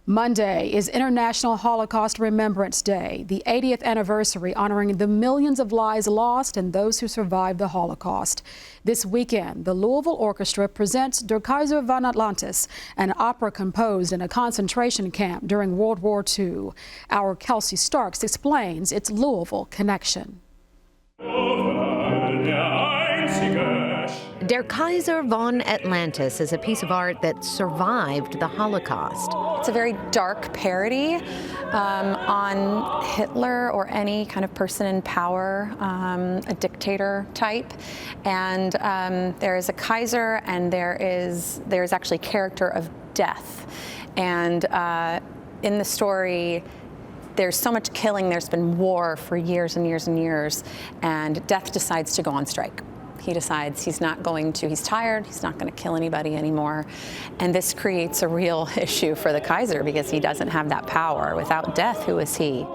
Monday is International Holocaust Remembrance Day, the 80th anniversary honoring the millions of lives lost and those who survived the Holocaust. This weekend, the Louisville Orchestra presents Der Kaiser von Atlantis, an opera composed in a concentration camp during World War II. Our Kelsey Starks explains its Louisville connection. Der Kaiser von Atlantis is a piece of art that survived the Holocaust. It's a very dark parody on Hitler or any kind of person in power, a dictator type. And there is a Kaiser, and there is actually character of death. And in the story, there's so much killing, there's been war for years and years and years, and Death decides to go on strike. He decides he's tired, he's not going to kill anybody anymore. And this creates a real issue for the Kaiser because he doesn't have that power. Without Death, who is he?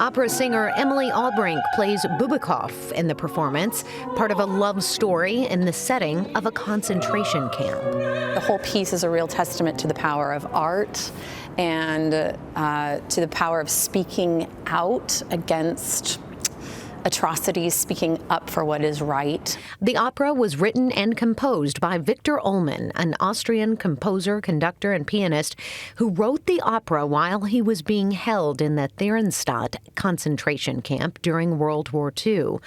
Opera singer Emily Albrink plays Bubikoff in the performance, part of a love story in the setting of a concentration camp. The whole piece is a real testament to the power of art and to the power of speaking out against atrocities, speaking up for what is right. The opera was written and composed by Victor Ullmann, an Austrian composer, conductor, and pianist who wrote the opera while he was being held in the Theresienstadt concentration camp during World War II.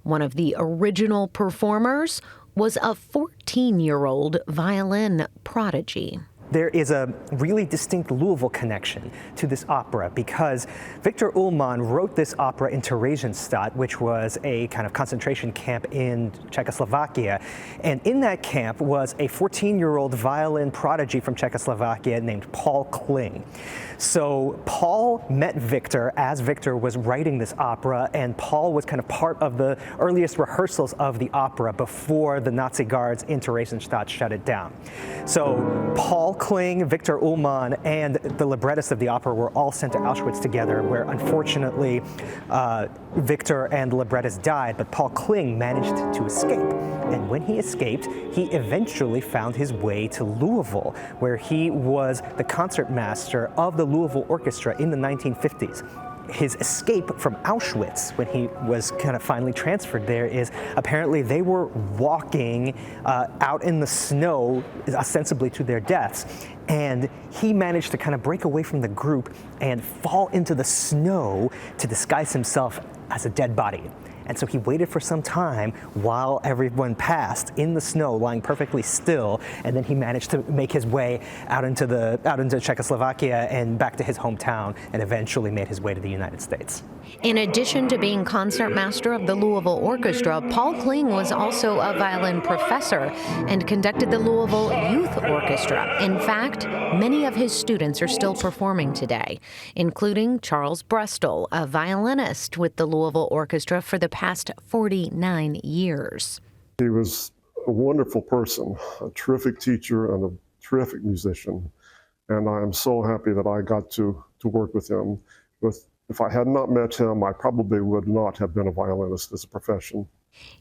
One of the original performers was a 14-year-old violin prodigy. There is a really distinct Louisville connection to this opera because Victor Ullmann wrote this opera in Theresienstadt, which was a kind of concentration camp in Czechoslovakia. And in that camp was a 14-year-old violin prodigy from Czechoslovakia named Paul Kling. So Paul met Victor as Victor was writing this opera, and Paul was kind of part of the earliest rehearsals of the opera before the Nazi guards in Theresienstadt shut it down. So Paul Kling, Victor Ullmann, and the librettist of the opera were all sent to Auschwitz together, where unfortunately Victor and the librettist died, but Paul Kling managed to escape. And when he escaped, he eventually found his way to Louisville, where he was the concertmaster of the Louisville Orchestra in the 1950s. His escape from Auschwitz, when he was kind of finally transferred there, is apparently they were walking out in the snow, ostensibly to their deaths, and he managed to kind of break away from the group and fall into the snow to disguise himself as a dead body. And so he waited for some time while everyone passed in the snow, lying perfectly still, and then he managed to make his way out into Czechoslovakia and back to his hometown, and eventually made his way to the United States. In addition to being concertmaster of the Louisville Orchestra, Paul Kling was also a violin professor and conducted the Louisville Youth Orchestra. In fact, many of his students are still performing today, including Charles Brestol, a violinist with the Louisville Orchestra for the past 49 years. He was a wonderful person, a terrific teacher and a terrific musician. And I am so happy that I got to work with him. If I had not met him, I probably would not have been a violinist as a profession.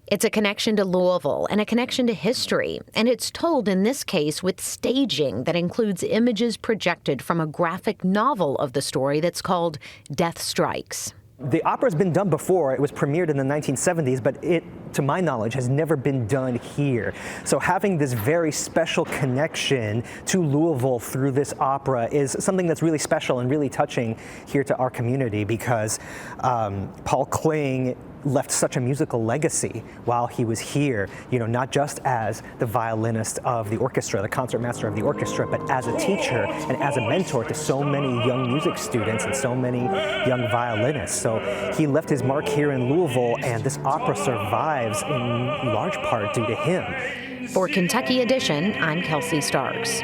It's a connection to Louisville and a connection to history, and it's told in this case with staging that includes images projected from a graphic novel of the story that's called Death Strikes. The opera's been done before. It was premiered in the 1970s, but it, to my knowledge, has never been done here. So having this very special connection to Louisville through this opera is something that's really special and really touching here to our community because Paul Kling left such a musical legacy while he was here, not just as the violinist of the orchestra, the concertmaster of the orchestra, but as a teacher and as a mentor to so many young music students and so many young violinists. So he left his mark here in Louisville, and this opera survives in large part due to him. For Kentucky Edition, I'm Kelsey Starks.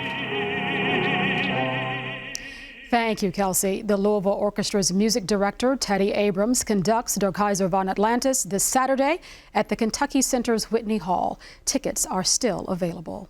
Thank you, Kelsey. The Louisville Orchestra's music director, Teddy Abrams, conducts Der Kaiser von Atlantis this Saturday at the Kentucky Center's Whitney Hall. Tickets are still available.